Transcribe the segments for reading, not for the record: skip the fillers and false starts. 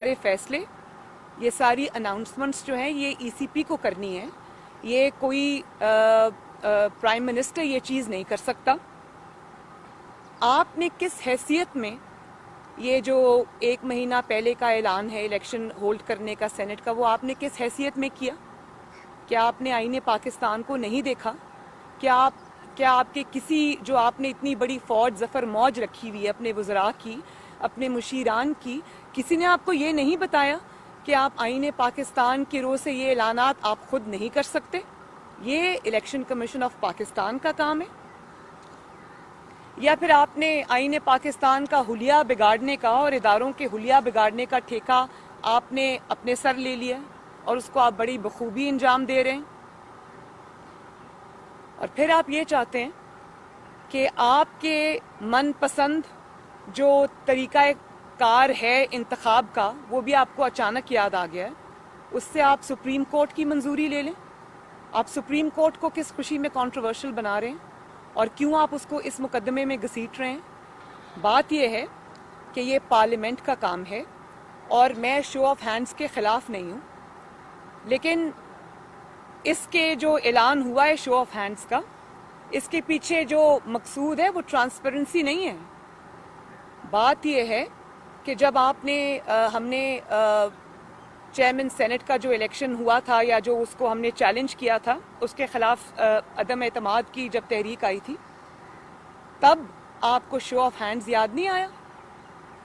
सारे फैसले, ये सारी अनाउंसमेंट्स जो हैं ये ईसीपी को करनी है। ये कोई प्राइम मिनिस्टर ये चीज़ नहीं कर सकता। आपने किस हैसियत में ये जो 1 महीना पहले का ऐलान है इलेक्शन होल्ड करने का सेनेट का, वो आपने किस हैसियत में किया? क्या आपने आईने पाकिस्तान को नहीं देखा? क्या आपके किसी जो आपने इतनी बड़ी फौज ज़फ़र मौज रखी हुई है अपने वज़रा की, अपने मुशीरान की, किसी ने आपको ये नहीं बताया कि आप आईने पाकिस्तान के रोज़ से ये ऐलानात आप खुद नहीं कर सकते? ये इलेक्शन कमीशन ऑफ पाकिस्तान का काम है? या फिर आपने आईने पाकिस्तान का हुलिया बिगाड़ने का और इदारों के हुलिया बिगाड़ने का ठेका आपने अपने सर ले लिया और उसको आप बड़ी बखूबी अंजाम दे रहे हैं? और फिर आप ये चाहते हैं कि आपके मनपसंद जो तरीका कार है इंतखाब का, वो भी आपको अचानक याद आ गया है, उससे आप सुप्रीम कोर्ट की मंजूरी ले लें। आप सुप्रीम कोर्ट को किस खुशी में कंट्रोवर्शियल बना रहे हैं और क्यों आप उसको इस मुकदमे में घसीट रहे हैं? बात यह है कि ये पार्लियामेंट का काम है और मैं शो ऑफ हैंड्स के ख़िलाफ़ नहीं हूँ, लेकिन इसके जो ऐलान हुआ है शो ऑफ हैंड्स का, इसके पीछे जो मकसूद है वो ट्रांसपेरेंसी नहीं है। बात यह है कि जब हमने चेयरमैन सेनेट का जो इलेक्शन हुआ था या जो उसको हमने चैलेंज किया था, उसके ख़िलाफ़ अदम एतमाद की जब तहरीक आई थी, तब आपको शो ऑफ हैंड्स याद नहीं आया?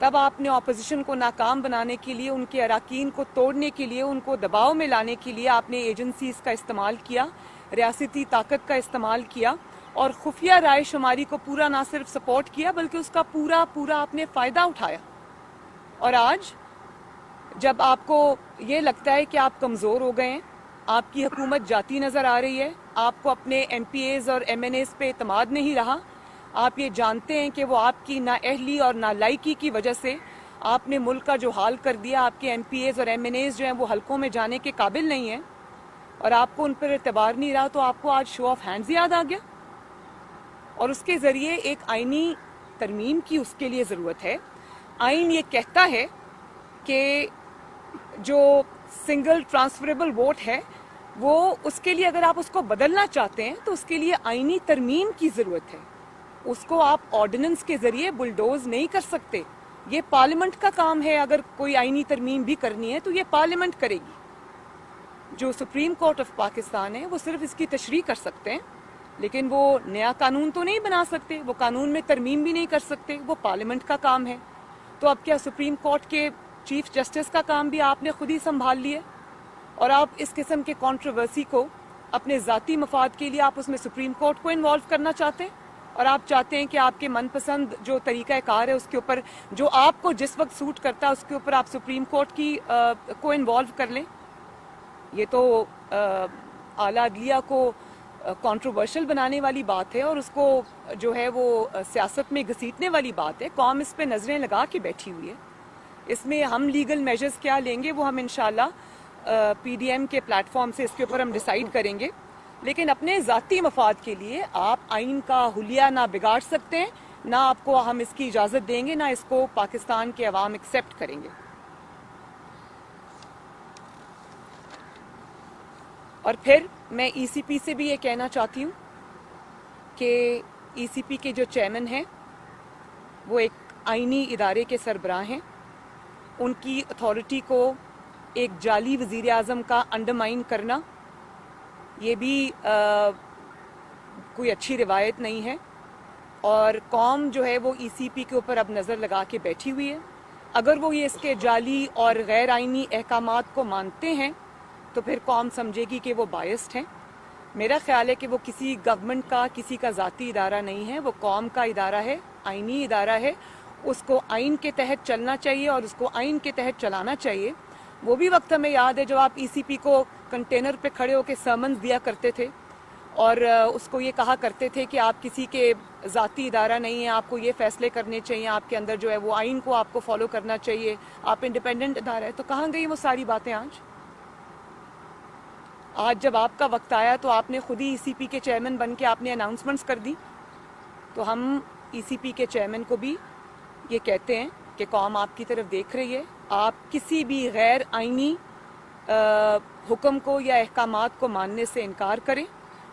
तब आपने अपोजिशन को नाकाम बनाने के लिए, उनके अराकीन को तोड़ने के लिए, उनको दबाव में लाने के लिए आपने एजेंसीज़ का इस्तेमाल किया, रियासती ताकत का इस्तेमाल किया और खुफिया राय शुमारी को पूरा ना सिर्फ सपोर्ट किया बल्कि उसका पूरा आपने फ़ायदा उठाया। और आज जब आपको ये लगता है कि आप कमज़ोर हो गए हैं, आपकी हुकूमत जाती नज़र आ रही है, आपको अपने एमपीएज़ और एमएनएज़ पे एतमाद नहीं रहा, आप ये जानते हैं कि वो आपकी नाअहली और नालायकी की वजह से आपने मुल्क का जो हाल कर दिया, आपके एमपीएज़ और एमएनएज़ जो हैं वो हलकों में जाने के काबिल नहीं हैं और आपको उन पर एतबार नहीं रहा, तो आपको आज शो ऑफ हैंड्स याद आ गया। और उसके ज़रिए एक आईनी तरमीम की उसके लिए ज़रूरत है। आइन ये कहता है कि जो सिंगल ट्रांसफरेबल वोट है वो, उसके लिए अगर आप उसको बदलना चाहते हैं तो उसके लिए आईनी तरमीम की ज़रूरत है। उसको आप ऑर्डिनेंस के ज़रिए बुलडोज नहीं कर सकते। ये पार्लियामेंट का काम है। अगर कोई आईनी तरमीम भी करनी है तो ये पार्लियामेंट करेगी। जो सुप्रीम कोर्ट ऑफ पाकिस्तान है वो सिर्फ इसकी तशरीह कर सकते हैं, लेकिन वो नया कानून तो नहीं बना सकते, वो कानून में तरमीम भी नहीं कर सकते, वो पार्लियामेंट का काम है। तो अब क्या सुप्रीम कोर्ट के चीफ जस्टिस का काम भी आपने खुद ही संभाल लिया और आप इस किस्म के कंट्रोवर्सी को अपने ज़ाती मफाद के लिए आप उसमें सुप्रीम कोर्ट को इन्वॉल्व करना चाहते हैं और आप चाहते हैं कि आपके मनपसंद जो तरीका कार है उसके ऊपर, जो आपको जिस वक्त सूट करता है उसके ऊपर आप सुप्रीम कोर्ट की को इन्वॉल्व कर लें। ये तो आला अदलिया को कंट्रोवर्शियल बनाने वाली बात है और उसको जो है वो सियासत में घसीटने वाली बात है। कौम इस पे नज़रें लगा के बैठी हुई है। इसमें हम लीगल मेजर्स क्या लेंगे वो हम इंशाल्लाह पीडीएम के प्लेटफॉर्म से इसके ऊपर हम डिसाइड करेंगे, लेकिन अपने ज़ाती मफाद के लिए आप आइन का हुलिया ना बिगाड़ सकते हैं, ना आपको हम इसकी इजाज़त देंगे, ना इसको पाकिस्तान के अवाम एक्सेप्ट करेंगे। और फिर मैं ईसीपी से भी ये कहना चाहती हूँ कि ईसीपी के जो चेयरमैन हैं वो एक आईनी इदारे के सरबराह हैं। उनकी अथॉरिटी को एक जाली वज़ीर आज़म का अंडरमाइन करना ये भी कोई अच्छी रिवायत नहीं है और कौम जो है वो ईसीपी के ऊपर अब नज़र लगा के बैठी हुई है। अगर वो ये इसके जाली और गैर आईनी अहकामात को मानते हैं तो फिर कौम समझेगी कि वो बायस्ड हैं। मेरा ख्याल है कि वो किसी गवर्नमेंट का, किसी का ज़ाती इदारा नहीं है, वो कौम का इदारा है, आईनी इदारा है। उसको आइन के तहत चलना चाहिए और उसको आइन के तहत चलाना चाहिए। वो भी वक्त हमें याद है जब आप ईसीपी को कंटेनर पे खड़े होकर समन्स दिया करते थे और उसको ये कहा करते थे कि आप किसी के ज़ाती इदारा नहीं है, आपको ये फैसले करने चाहिए, आपके अंदर जो है वो आइन को आपको फॉलो करना चाहिए, आप इंडिपेंडेंट इदारा है। तो कहाँ गई वो सारी बातें आज जब आपका वक्त आया तो आपने खुद ही ईसीपी के चेयरमैन बन के आपने अनाउंसमेंट्स कर दी। तो हम ईसीपी के चेयरमैन को भी ये कहते हैं कि कौम आपकी तरफ देख रही है, آپ کسی بھی غیر آئینی حکم کو یا احکامات کو ماننے سے انکار کریں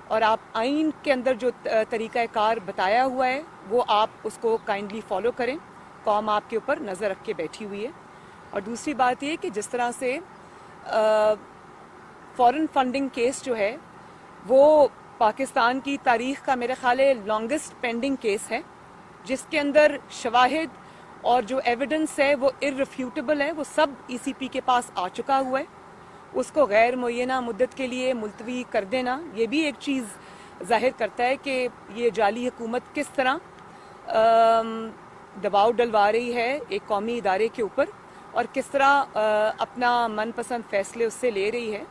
اور آپ آئین کے اندر جو طریقہ کار بتایا ہوا ہے وہ آپ اس کو کائنڈلی فالو کریں. قوم آپ کے اوپر نظر رکھ کے بیٹھی ہوئی ہے. اور دوسری بات یہ کہ جس طرح سے فورن فنڈنگ کیس جو ہے وہ پاکستان کی تاریخ کا میرے خیال ہے لانگسٹ پینڈنگ کیس ہے، جس کے اندر شواہد اور جو ایویڈنس ہے وہ ارریفیوٹیبل ہے، وہ سب ای سی پی کے پاس آ چکا ہوا ہے. اس کو غیر معینہ مدت کے لیے ملتوی کر دینا یہ بھی ایک چیز ظاہر کرتا ہے کہ یہ جعلی حکومت کس طرح دباؤ ڈلوا رہی ہے ایک قومی ادارے کے اوپر اور کس طرح اپنا من پسند فیصلے اس سے لے رہی ہے.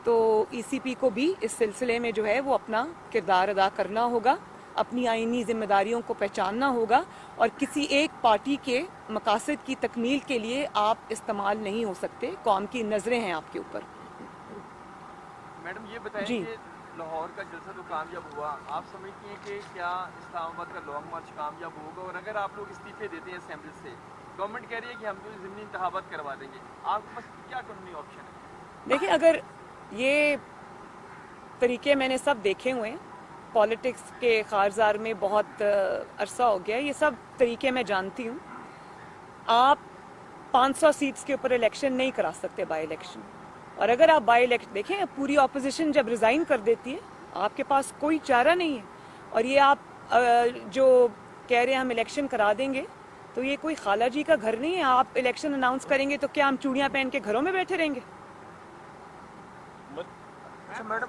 تو ای سی پی کو بھی اس سلسلے میں جو ہے وہ اپنا کردار ادا کرنا ہوگا، اپنی آئینی ذمہ داریوں کو پہچاننا ہوگا اور کسی ایک پارٹی کے مقاصد کی تکمیل کے لیے آپ استعمال نہیں ہو سکتے. قوم کی نظریں ہیں آپ کے اوپر. میڈم یہ بتائیں جی. کہ لاہور کا جلسہ تو کامیاب ہوا، آپ سمجھتی ہیں کہ کیا اسلام آباد کا لانگ مارچ کامیاب ہوگا؟ اور اگر آپ لوگ استعفے دیتے ہیں اسمبلی سے، گورنمنٹ کہہ رہی ہے کہ ہم تو ضمنی انتخابات کروا دیں گے، آپ کے پاس کیا قانونی آپشن ہے؟ دیکھیں، اگر یہ طریقے میں نے سب دیکھے ہوئے ہیں، پالیٹکس کے خارزار میں بہت عرصہ ہو گیا، یہ سب طریقے میں جانتی ہوں. آپ 500 سیٹس کے اوپر الیکشن نہیں کرا سکتے بائی الیکشن. اور اگر آپ بائی الیکشن دیکھیں، پوری اپوزیشن جب ریزائن کر دیتی ہے آپ کے پاس کوئی چارہ نہیں ہے. اور یہ آپ جو کہہ رہے ہیں ہم الیکشن کرا دیں گے، تو یہ کوئی خالہ جی کا گھر نہیں ہے. آپ الیکشن اناؤنس کریں گے تو کیا ہم چوڑیاں پہن کے گھروں میں بیٹھے رہیں گے؟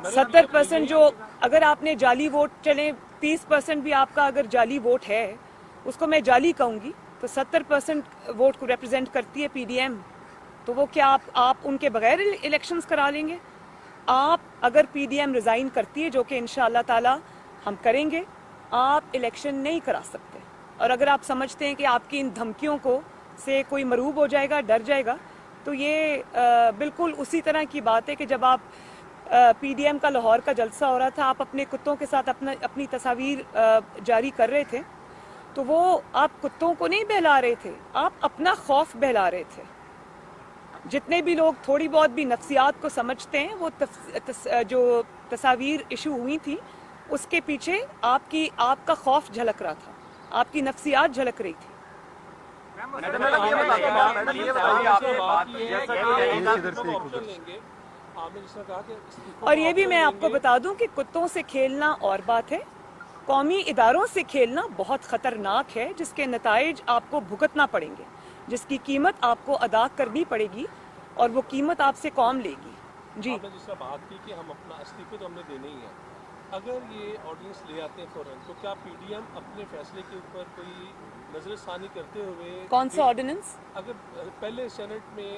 70% جو اگر آپ نے جعلی ووٹ چلیں 30% بھی آپ کا اگر جعلی ووٹ ہے اس کو میں جعلی کہوں گی، تو 70% ووٹ کو ریپرزینٹ کرتی ہے پی ڈی ایم. تو وہ کیا آپ ان کے بغیر الیکشنز کرا لیں گے؟ آپ اگر پی ڈی ایم ریزائن کرتی ہے، جو کہ انشاءاللہ تعالی ہم کریں گے، آپ الیکشن نہیں کرا سکتے. اور اگر آپ سمجھتے ہیں کہ آپ کی ان دھمکیوں کو سے کوئی مرعوب ہو جائے گا، ڈر جائے گا، تو یہ بالکل اسی طرح کی بات ہے کہ جب آپ پی ڈی ایم کا لاہور کا جلسہ ہو رہا تھا، آپ اپنے کتوں کے ساتھ اپنی تصاویر جاری کر رہے تھے، تو وہ آپ کتوں کو نہیں بہلا رہے تھے، آپ اپنا خوف بہلا رہے تھے. جتنے بھی لوگ تھوڑی بہت بھی نفسیات کو سمجھتے ہیں، وہ جو تصاویر ایشو ہوئی تھی اس کے پیچھے آپ کا خوف جھلک رہا تھا، آپ کی نفسیات جھلک رہی تھی. اور یہ بھی میں آپ کو بتا دوں کہ کتوں سے کھیلنا اور بات ہے، قومی اداروں سے کھیلنا بہت خطرناک ہے، جس کے نتائج آپ کو بھگتنا پڑیں گے، جس کی قیمت آپ کو ادا کرنی پڑے گی اور وہ قیمت آپ سے قوم لے گی. جی، آپ نے جس طرح بات کی کہ ہم اپنا استعفے تو ہم نے دینے ہی ہے، اگر یہ آرڈیننس لے آتے ہیں فوراً، تو کیا پی ڈی ایم اپنے فیصلے کے اوپر کوئی نظر ثانی کرتے ہوئے کون سا آرڈیننس؟ اگر پہلے سینٹ میں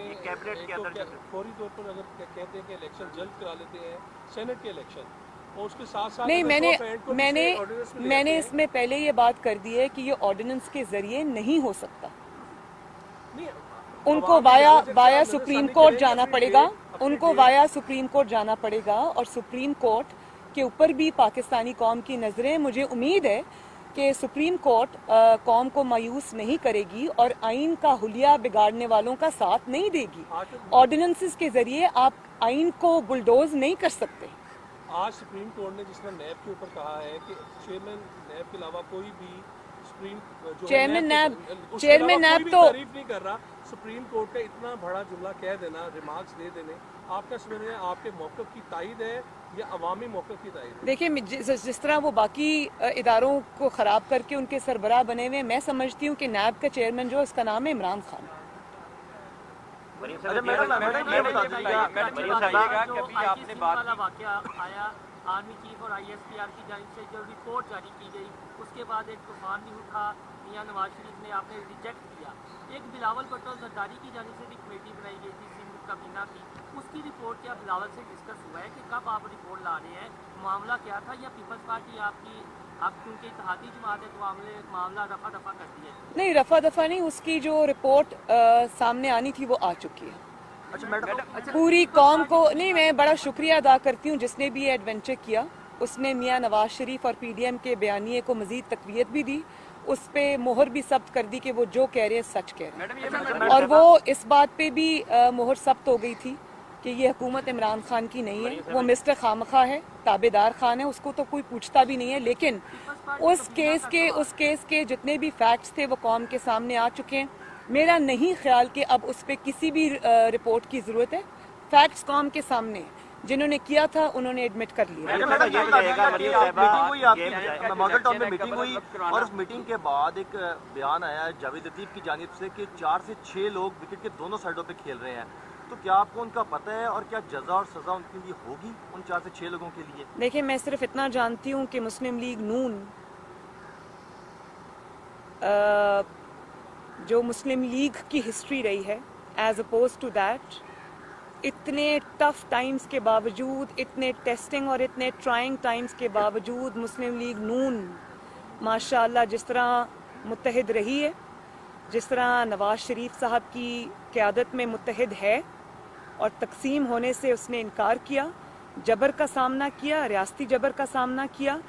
فوری طور پر اگر کہتے ہیں کہ الیکشن جلد کرا لیتے ہیں سینٹ کے الیکشن، اور اس کے ساتھ ساتھ نہیں، میں نے اس میں پہلے یہ بات کر دی ہے کہ یہ آرڈیننس کے ذریعے نہیں ہو سکتا. ان کو وایا سپریم کورٹ جانا پڑے گا، ان کو وایا سپریم کورٹ جانا پڑے گا، اور سپریم کورٹ کے اوپر بھی پاکستانی قوم کی نظریں. مجھے امید ہے کہ سپریم کورٹ قوم کو مایوس نہیں کرے گی اور آئین کا حلیہ بگاڑنے والوں کا ساتھ نہیں دے گی. آرڈیننسز کے ذریعے آپ آئین کو بلڈوز نہیں کر سکتے. آج سپریم کورٹ نے جس طرح نیب کے اوپر کہا ہے کہ چیئرمین نیب کے علاوہ کوئی بھی چیئرمین نیب تو تعریف نہیں کر رہا. سپریم کورٹ کا اتنا بڑا جملہ کہہ دینا، ریمارکس دے دینے، آپ کا سمجھ رہے ہیں آپ کے موقف کی تائید ہے یا عوامی موقف کی تائید ہے؟ دیکھیں، جس طرح وہ باقی اداروں کو خراب کر کے ان کے سربراہ بنے ہوئے، میں سمجھتی ہوں کہ نیب کا چیئرمین جو اس کا نام ہے عمران خان. آرمی چیف اور آئی ایس پی آر کی جانب سے جو رپورٹ جاری کی گئی، اس کے بعد ایک طوفان بھی اٹھا، میاں نواز شریف نے آپ نے ریجیکٹ کیا. ایک بلاول بھٹو زرداری کی جانب سے بھی کمیٹی بنائی گئی تھی سندھ کابینہ کی، اس کی رپورٹ کیا بلاول سے ڈسکس ہوا ہے کہ کب آپ رپورٹ لا رہے ہیں، معاملہ کیا تھا، یا پیپلز پارٹی آپ کی کیونکہ اتحادی جماعت ہے تو معاملہ رفع دفع کر دیا ہے؟ نہیں، رفع دفع نہیں، اس کی جو رپورٹ سامنے آنی تھی وہ آ چکی ہے. پوری قوم کو نہیں، میں بڑا شکریہ ادا کرتی ہوں جس نے بھی یہ ایڈونچر کیا. اس نے میاں نواز شریف اور پی ڈی ایم کے بیانیے کو مزید تقویت بھی دی उस पे मोहर भी सब्त कर दी कि वो जो कह रहे हैं सच कह रहे मैडम ये हैं। और वो इस बात पे भी मोहर सब्त हो गई थी कि ये हुकूमत इमरान खान की नहीं है, वो मिस्टर खामखा है, ताबेदार खान है, उसको तो कोई पूछता भी नहीं है। लेकिन उस केस के जितने भी फैक्ट्स थे वो कौम के सामने आ चुके हैं। मेरा नहीं ख्याल कि अब उस पर किसी भी रिपोर्ट की ज़रूरत है। फैक्ट्स कौम के सामने हैं। जिन्होंने किया था उन्होंने एडमिट कर लिया। मॉडल टाउन में मीटिंग हुई और उस मीटिंग के बाद एक बयान आया जावेद लतीफ की जानिब से कि 4 से 6 लोग विकेट के दोनों साइडों पे खेल रहे हैं, तो क्या आपको उनका पता है और क्या जजा और सजा उनके लिए होगी उन 4 से 6 लोगों के लिए? देखिए, मैं सिर्फ इतना जानती हूँ कि मुस्लिम लीग नून जो मुस्लिम लीग की हिस्ट्री रही है, एज अपोज टू दैट, इतने टफ टाइम्स के बावजूद, इतने टेस्टिंग और इतने ट्राइंग टाइम्स के बावजूद मुस्लिम लीग नून माशाअल्लाह जिस तरह मुत्तहिद रही है, जिस तरह नवाज शरीफ साहब की क़यादत में मुत्तहिद है और तकसीम होने से उसने इनकार किया, जबर का सामना किया, रियासती जबर का सामना किया,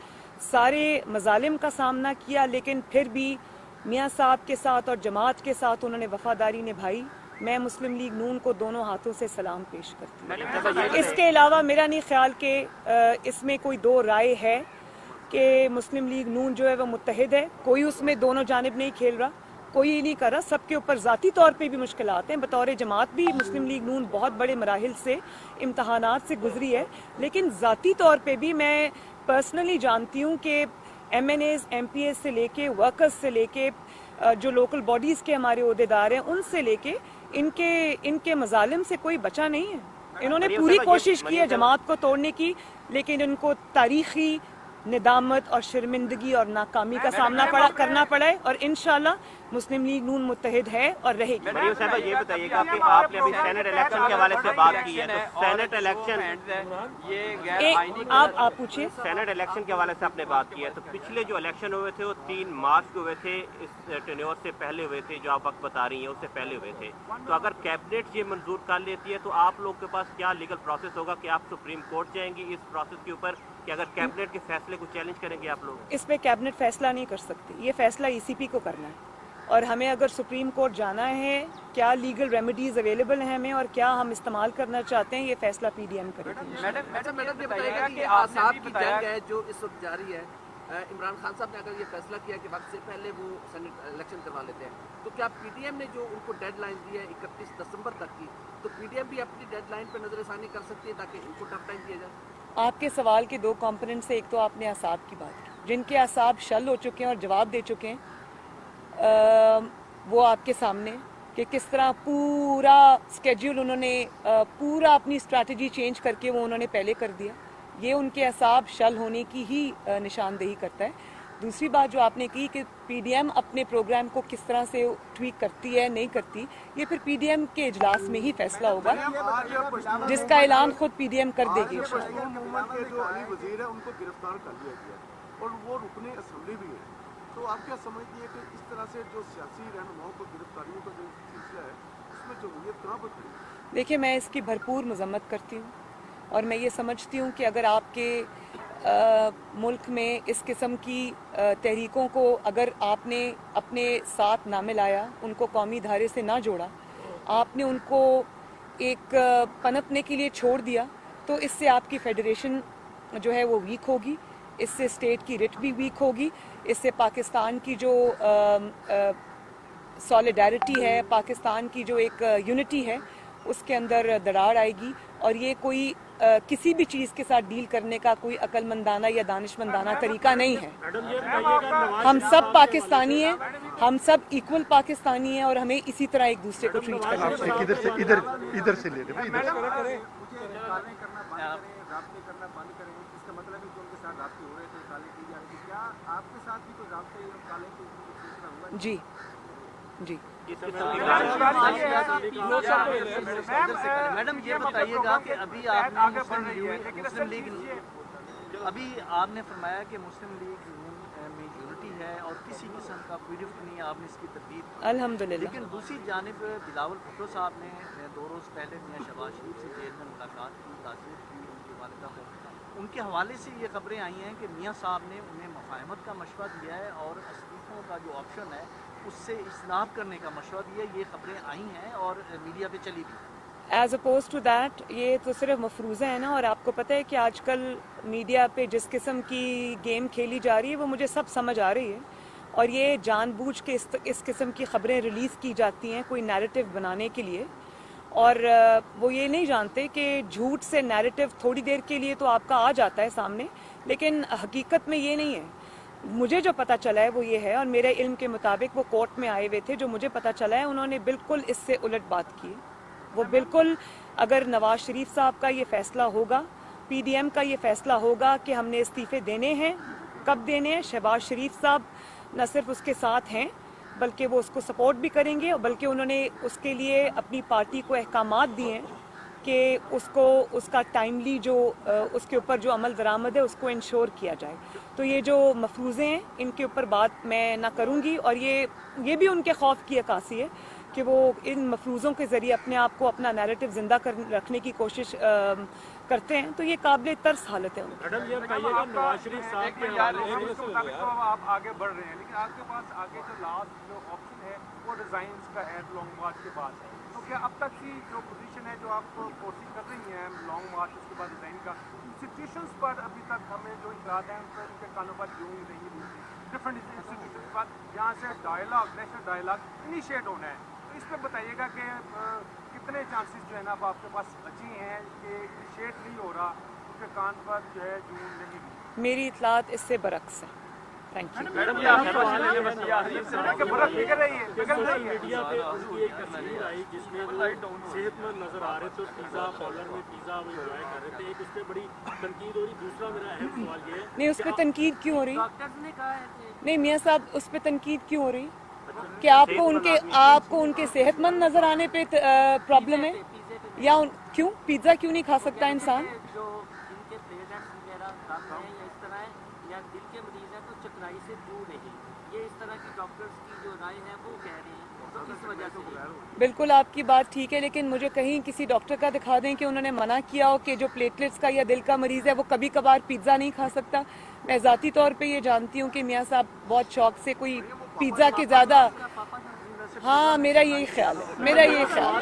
सारे मजालिम का सामना किया, लेकिन फिर भी मियाँ साहब के साथ और जमात के साथ उन्होंने वफादारी निभाई। मैं मुस्लिम लीग नून को दोनों हाथों से सलाम पेश करती हूँ। इसके अलावा मेरा नहीं ख्याल कि इसमें कोई दो राय है कि मुस्लिम लीग नून जो है वो मुत्तहिद है। कोई उसमें दोनों जानिब नहीं खेल रहा, कोई ये नहीं कर रहा। सबके ऊपर ज़ाती तौर पे भी मुश्किलात हैं। बतौर जमात भी मुस्लिम लीग नून बहुत बड़े मराहिल से, इम्तहानात से गुजरी है, लेकिन ज़ाती तौर पे भी मैं पर्सनली जानती हूँ कि MNAs, MPAs से लेके वर्कर्स से लेके जो लोकल बॉडीज़ के हमारे ओहदेदार हैं उनसे लेके इनके मजालिम से कोई बचा नहीं है। इन्होंने पूरी कोशिश की है जमात को तोड़ने की, लेकिन इनको तारीखी निदामत और शर्मिंदगी और नाकामी का सामना करना पड़ा है। और इंशाल्लाह मुस्लिम लीग नून मुत्तहिद है और रहेगी। मरियम साहबा, ये बताइएगा कि आपने अभी सेनेट इलेक्शन के हवाले से बात की है, तो सेनेट इलेक्शन आप पूछिए। सेनेट इलेक्शन के हवाले से आपने बात की है, तो पिछले जो इलेक्शन हुए थे वो 3 मार्च को हुए थे, इस टेन्योर से पहले हुए थे, जो आप वक्त बता रही हैं उससे पहले हुए थे। तो अगर कैबिनेट ये मंजूर कर लेती है तो आप लोग के पास क्या लीगल प्रोसेस होगा कि आप सुप्रीम कोर्ट जाएंगी इस प्रोसेस के ऊपर, कि अगर कैबिनेट के फैसले को चैलेंज करेंगे आप लोग? इस पे कैबिनेट फैसला नहीं कर सकती, ये फैसला ECP को करना है। और हमें अगर सुप्रीम कोर्ट जाना है, क्या लीगल रेमेडीज अवेलेबल हैं हमें और क्या हम इस्तेमाल करना चाहते हैं, ये फैसला PDM करेगी। मैडम ये बताइएगा कि आसाद की जंग है जो इस वक्त जारी है, इमरान खान साहब ने अगर ये फैसला किया कि वक्त से पहले वो सेनेट इलेक्शन करवा लेते हैं, तो क्या PDM ने जो उनको डेडलाइन दी है 31 दिसंबर तक की, तो PDM भी अपनी डेडलाइन पर नजरसानी कर सकती है ताकि इनको टफ टाइम दिया जाए? आपके सवाल के 2 कंपोनेंट्स है। एक तो आपने असाब की बात की, जिनके असाब शल हो चुके हैं और जवाब दे चुके हैं, वो आपके सामने कि किस तरह पूरा स्केड्यूल उन्होंने पूरा अपनी स्ट्रैटेजी चेंज करके वो उन्होंने पहले कर दिया। ये उनके असाब शल होने की ही निशानदेही करता है। दूसरी बात जो आपने की कि PDM अपने प्रोग्राम को किस तरह से ट्वीक करती है नहीं करती, ये फिर PDM के इजलास में ही फैसला होगा, जिसका ऐलान खुद PDM कर देगी। उनको गिरफ्तार कर लिया गया और वो रुकने असेंबली भी है, तो आप क्या समझती है कि इस तरह से जो सियासी रहनुमाओं को गिरफ्तारियों का जो सिलसिला है उसमें जमहूरियत कहाँ पर खड़ी? देखिए, मैं इसकी भरपूर मजम्मत करती हूँ और मैं ये समझती हूँ कि अगर आपके मुल्क में इस किस्म की तहरीकों को अगर आपने अपने साथ ना मिलाया, उनको कौमी धारे से ना जोड़ा, आपने उनको एक पनपने के लिए छोड़ दिया, तो इससे आपकी फेडरेशन जो है वो वीक होगी, इससे स्टेट की रिट भी वीक होगी, इससे पाकिस्तान की जो सॉलिडारिटी है, पाकिस्तान की जो एक यूनिटी है, उसके अंदर दरार आएगी। और ये कोई किसी भी चीज़ के साथ डील करने का कोई अक्लमंदाना या दानिशमंदाना तरीका नहीं है। हम सब पाकिस्तानी हैं, हम सब इक्वल पाकिस्तानी हैं और हमें इसी तरह एक दूसरे को ट्रीट करना चाहिए। इधर से ले जी जी। मैडम ये बताइएगा कि अभी आपने मुस्लिम लीग अभी आपने फरमाया कि मुस्लिम लीग में यूनिटी है और किसी किस्म का कोई रिफ्ट नहीं है, आपने इसकी तरदीद अल्हम्दुलिल्लाह। लेकिन दूसरी जानिब बिलावल भुट्टो साहब ने 2 रोज़ पहले मियां शहबाज शरीफ से जेल में मुलाकात की, ताज़ियत की, उनकी वालिदा को उनके हवाले से ये खबरें आई हैं कि मियां साहब ने उन्हें मुफाहमत का मशवरा दिया है और इस्तीफ़ों का जो ऑप्शन है उससे इज्तनाब करने का मशवरा दिया है। ये खबरें आई हैं और मीडिया पे चली भी। एज अपोज टू दैट ये तो सिर्फ मफरूज़ा है ना, और आपको पता है कि आजकल मीडिया पे जिस किस्म की गेम खेली जा रही है वो मुझे सब समझ आ रही है, और ये जानबूझ के इस किस्म की खबरें रिलीज़ की जाती हैं कोई नैरेटिव बनाने के लिए, और वो ये नहीं जानते कि झूठ से नैरेटिव थोड़ी देर के लिए तो आपका आ जाता है सामने, लेकिन हकीकत में ये नहीं है। मुझे जो पता चला है वो ये है, और मेरे इल्म के मुताबिक वो कोर्ट में आए हुए थे, जो मुझे पता चला है उन्होंने बिल्कुल इससे उलट बात की। वो बिल्कुल, अगर नवाज शरीफ साहब का ये फैसला होगा, पीडीएम का ये फैसला होगा कि हमने इस्तीफे देने हैं, कब देने हैं, शहबाज शरीफ साहब न सिर्फ उसके साथ हैं बल्कि वो उसको सपोर्ट भी करेंगे, और बल्कि उन्होंने उसके लिए अपनी पार्टी को अहकामात दिए हैं कि उसको उसका टाइमली जो उसके ऊपर जो अमल दरामद है उसको इंश्योर किया जाए। तो ये जो मफरूज़े हैं इनके ऊपर बात मैं ना करूँगी, और ये भी उनके खौफ की अक्कासी है कि वो इन मफरूज़ों के ज़रिए अपने आप को, अपना नैरेटिव ज़िंदा रखने की कोशिश करते हैं, तो ये काबिल तर्स हालत है। मैडम ये बताइएगा नवाज शरीफ साहब के हवाले आप आगे बढ़ रहे हैं, लेकिन आपके पास आगे जो लास्ट जो ऑप्शन है वो डिजाइन्स का है लॉन्ग मार्च के बाद, तो क्या अब तक की जो पोजीशन है जो आप कोशिश कर रही हैं लॉन्ग मार्च उसके बाद डिजाइन का, सिचुएशंस पर अभी तक हमें जो इतराज़ हैं उन पर उनके कानों पर यूँ ही नहीं, डिफरेंट इंस्टीट्यूशन पर जहाँ से डायलॉग, नेशनल डायलॉग इनिशिएट होना है, तो इस पर बताइएगा कि कितने चांसेस जो है ना अब आपके पास बचे हैं कि इनिशिएट नहीं हो रहा, उसके कान पर जो है जून नहीं। मेरी इतलात इससे बरक्स है। Thank you. मैडम ये आपका सवाल है, बस बिगड़ रही है, बिगड़ रही है। मीडिया पे उनकी एक तस्वीर आई जिसमें वो सेहतमंद नजर आ रहे थे, पिज़्ज़ा पार्लर में पिज़्ज़ा वो एंजॉय कर रहे थे, एक उस पर बड़ी तनकीद हो रही। दूसरा मेरा अहम सवाल ये है, नहीं उस पर तनकीद क्यों हो रही? डॉक्टर्स ने कहा है कि नहीं मियाँ साहब, उस पर तनकीद क्यों हो रही कि आपको उनके सेहतमंद नजर आने पे प्रॉब्लम है, या क्यों पिज्जा क्यों नहीं खा सकता इंसान? जो जिनके पेरेंट्स वगैरह कम हैं या इस तरह है, या दिल के मरीज हैं तो चकराई से दूर रहे, ये इस तरह की डॉक्टर्स की जो राय है वो कह रहे हैं, तो इस वजह से। बिल्कुल आपकी बात ठीक है, लेकिन मुझे कहीं किसी डॉक्टर का दिखा दें कि उन्होंने मना किया हो कि जो प्लेटलेट्स का या दिल का मरीज है वो कभी कभार पिज्जा नहीं खा सकता। मैं ज़ाती तौर पे ये जानती हूँ कि मियाँ साहब बहुत शौक से कोई पिज्जा के ज़्यादा, हाँ मेरा यही ख्याल है, मेरा यही ख्याल है।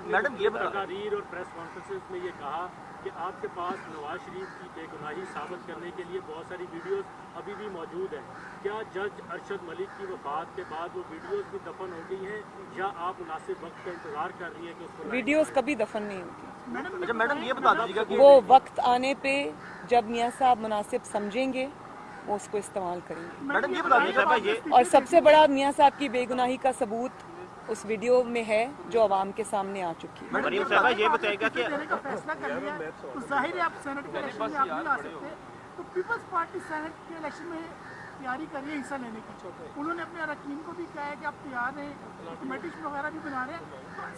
मैडम ये तकरीर और प्रेस कॉन्फ्रेंस में ये कहा कि आपके पास नवाज शरीफ की बेगुनाही साबित करने के लिए बहुत सारी वीडियोस अभी भी मौजूद हैं। क्या जज अरशद मलिक की वफात के बाद वो वीडियोस भी दफन हो गई हैं, या आप मुनासिब वक्त का इंतजार कर रही है कि उसको? वीडियोस कभी दफन नहीं होती। अच्छा मैडम ये बता दीजिएगा कि वो वक्त आने पे जब मियाँ साहब मुनासिब समझेंगे वो उसको इस्तेमाल करेंगे। मैडम ये बता दीजिएगा, और सबसे बड़ा मियाँ साहब की बेगुनाही का सबूत उस वीडियो में है जो आवाम के सामने आ चुकी है। मरीम साहबा ये बताएगा कि फैसला कर लिया तो जाहिर है आप सेनेट के इलेक्शन में आप नहीं आ सकते, तो पीपल्स पार्टी सेनेट के इलेक्शन में तैयारी कर रही है हिस्सा लेने की। उन्होंने अपने अरकान को भी कहा है कि आप तैयार हैं, कमेटी वगैरह भी बना रहे हैं।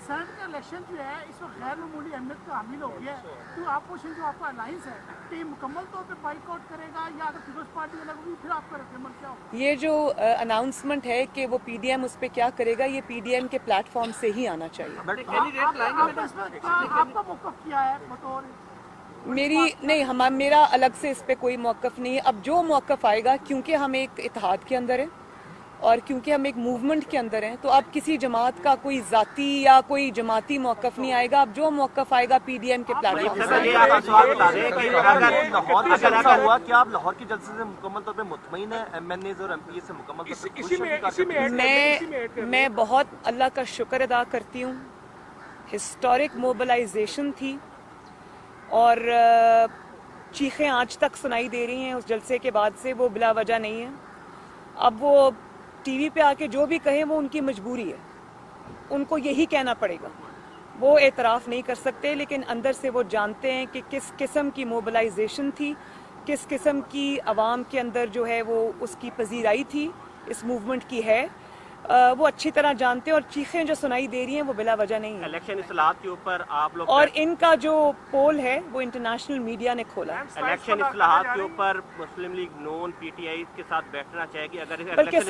सेनेट का इलेक्शन जो है इस वक्त गैर मामूली अहमियत का हामिल हो गया है, तो अपोजिशन जो आपका अलायंस है कि मुकम्मल तौर पर बाइकआउट करेगा, या अगर पीपल्स पार्टी अलग होगी फिर आपका रद्दमल क्या होगा? ये जो अनाउंसमेंट है कि वो पीडीएम उस पर क्या करेगा, ये पीडीएम के प्लेटफॉर्म से ही आना चाहिए। आपका मौक़िफ़ क्या है बतौर? मेरा अलग से इस पे कोई मौक़िफ़ नहीं है। अब जो मौक़िफ़ आएगा, क्योंकि हम एक इत्तेहाद के अंदर हैं और क्योंकि हम एक मूवमेंट के अंदर हैं, तो अब किसी जमात का कोई ज़ाती या कोई जमाती मौक़िफ़ नहीं आएगा। अब जो मौक़िफ़ आएगा पीडीएम के प्लेटफॉर्म से। ये आप सवाल बता रहे हैं कि अगर लाहौर में ऐसा हुआ कि आप लाहौर की जलसे से मुकम्मल तौर पे मुतमईन है, एमएनएज़ और एमपी से मुकम्मल तौर पे? मैं बहुत अल्लाह का शुक्र अदा करती हूँ। हिस्टोरिक मोबिलाइजेशन थी और चीखें आज तक सुनाई दे रही हैं उस जलसे के बाद से, वो बिला वजह नहीं है। अब वो टीवी पे आके जो भी कहें वो उनकी मजबूरी है, उनको यही कहना पड़ेगा। वो एतराफ़ नहीं कर सकते, लेकिन अंदर से वो जानते हैं कि किस किस्म की मोबिलाइजेशन थी, किस किस्म की आवाम के अंदर जो है वो उसकी पजीराई थी, इस मूवमेंट की है। वो अच्छी तरह जानते हैं, और चीखें जो सुनाई दे रही हैं वो बिला वजह नहीं है। इलेक्शन इस्लाहात के ऊपर आप लोग, और इनका जो पोल है वो इंटरनेशनल मीडिया ने खोला है। इलेक्शन इस्लाहात के ऊपर मुस्लिम लीग नून पीटीआई के साथ बैठना चाहेगी अगर बल्कि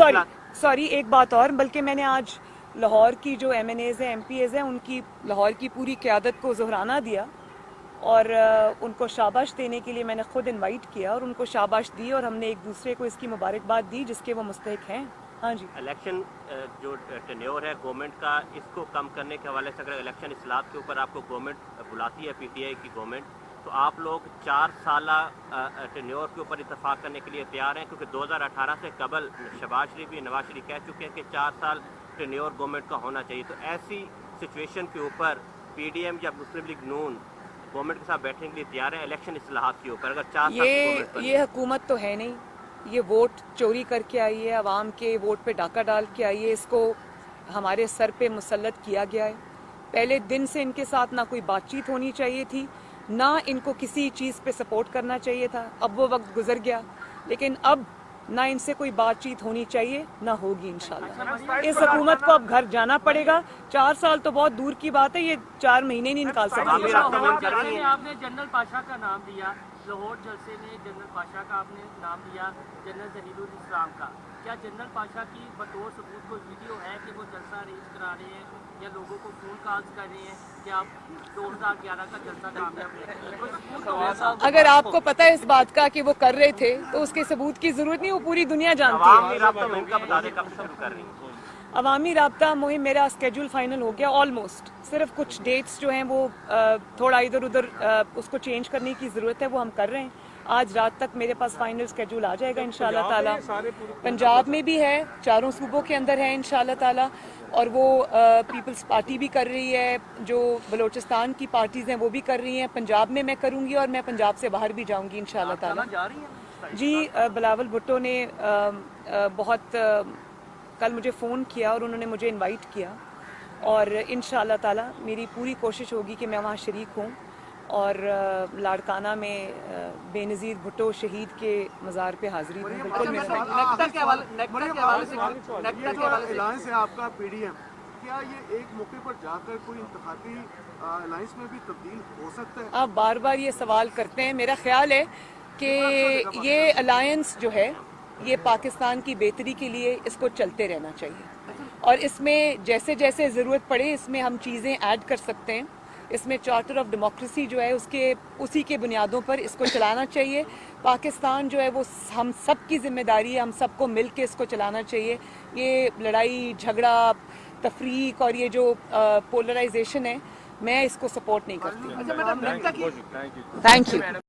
सॉरी एक बात और, बल्कि मैंने आज लाहौर की जो एमएनएज़ हैं, एमपीएज़ हैं, उनकी लाहौर की पूरी क़यादत को ज़ोहराना दिया اور ان کو شاباش دینے کے لیے میں نے خود انوائٹ کیا اور ان کو شاباش دی اور ہم نے ایک دوسرے کو اس کی مبارکباد دی جس کے وہ مستحق ہیں. ہاں جی. الیکشن جو ٹینیور ہے گورنمنٹ کا, اس کو کم کرنے کے حوالے سے اگر الیکشن اصلاحات کے اوپر آپ کو گورنمنٹ بلاتی ہے, پی ٹی آئی کی گورنمنٹ, تو آپ لوگ 4 سالہ ٹینیور کے اوپر اتفاق کرنے کے لیے تیار ہیں؟ کیونکہ 2018 سے قبل شہباز شریف بھی, نواز شریف کہہ چکے ہیں کہ 4 سال ٹینیور گورنمنٹ کا ہونا چاہیے. تو ایسی سچویشن کے اوپر پی ڈی ایم یا مسلم لیگ نون گورنمنٹ کے ساتھ بیٹھنے کے لیے تیار ہے الیکشن اصلاحات کے اوپر؟ اگر 4 سال کی گورنمنٹ بنے. یہ حکومت تو ہے نہیں, یہ ووٹ چوری کر کے آئی ہے, عوام کے ووٹ پہ ڈاکہ ڈال کے آئی ہے, اس کو ہمارے سر پہ مسلط کیا گیا ہے. پہلے دن سے ان کے ساتھ نہ کوئی بات چیت ہونی چاہیے تھی, نہ ان کو کسی چیز پہ سپورٹ کرنا چاہیے تھا. اب وہ وقت گزر گیا, لیکن اب نہ ان سے کوئی بات چیت ہونی چاہیے نہ ہوگی انشاءاللہ. اس حکومت کو اب گھر جانا پڑے گا. 4 سال تو بہت دور کی بات ہے, یہ 4 مہینے نہیں نکال سکتے. لاہور جلسے میں آپ نے جنرل پاشا کا نام دیا, لاہور جلسے میں جنرل پاشا کا آپ نے نام دیا, جنرل ظہیر الاسلام کا. کیا جنرل پاشا کی بطور ثبوت کوئی ویڈیو ہے کہ وہ جلسہ ارینج کرا رہے ہیں یا لوگوں کو فون کالز کر رہے ہیں کہ آپ 2011 کا جلسہ کامیاب؟ اگر آپ کو پتہ ہے اس بات کا کہ وہ کر رہے تھے تو اس کے ثبوت کی ضرورت نہیں, وہ پوری دنیا جانتی ہے. عوامی رابطہ مہم کا بتا دیں کب شروع کر رہی ہیں؟ عوامی رابطہ مہم میرا اسکیڈول فائنل ہو گیا آلموسٹ. صرف کچھ ڈیٹس جو ہیں وہ تھوڑا ادھر ادھر اس کو چینج کرنے کی ضرورت ہے, وہ ہم کر رہے ہیں. آج رات تک میرے پاس فائنل اسکیڈول آ جائے گا انشاءاللہ تعالیٰ. پنجاب میں بھی ہے, 4 صوبوں کے اندر ہے انشاءاللہ تعالیٰ, اور وہ پیپلز پارٹی بھی کر رہی ہے, جو بلوچستان کی پارٹیز ہیں وہ بھی کر رہی ہیں. پنجاب میں کروں گی اور میں پنجاب سے باہر بھی جاؤں گی انشاءاللہ تعالیٰ. جی, بلاول بھٹو نے بہت کل مجھے فون کیا اور انہوں نے مجھے انوائٹ کیا, اور انشاءاللہ تعالیٰ میری پوری کوشش ہوگی کہ میں وہاں شریک ہوں اور لاڑکانہ میں بے نظیر بھٹو شہید کے مزار پہ حاضری دوں. بالکل نیکٹا کے الائنس ہے آپ کا پی ڈی ایم, کیا یہ ایک موقع پر جا کر کوئی انتخابی الائنس میں بھی تبدیل ہو سکتا ہے؟ آپ بار بار یہ سوال کرتے ہیں. میرا خیال ہے کہ یہ الائنس جو ہے یہ پاکستان کی بہتری کے لیے اس کو چلتے رہنا چاہیے, اور اس میں جیسے جیسے ضرورت پڑے اس میں ہم چیزیں ایڈ کر سکتے ہیں. اس میں چارٹر آف ڈیموکریسی جو ہے اسی کے بنیادوں پر اس کو چلانا چاہیے. پاکستان جو ہے وہ ہم سب کی ذمہ داری ہے, ہم سب کو مل کے اس کو چلانا چاہیے. یہ لڑائی جھگڑا تفریق اور یہ جو پولرائزیشن ہے, میں اس کو سپورٹ نہیں کرتی. اچھا میڈم, تھینک یو.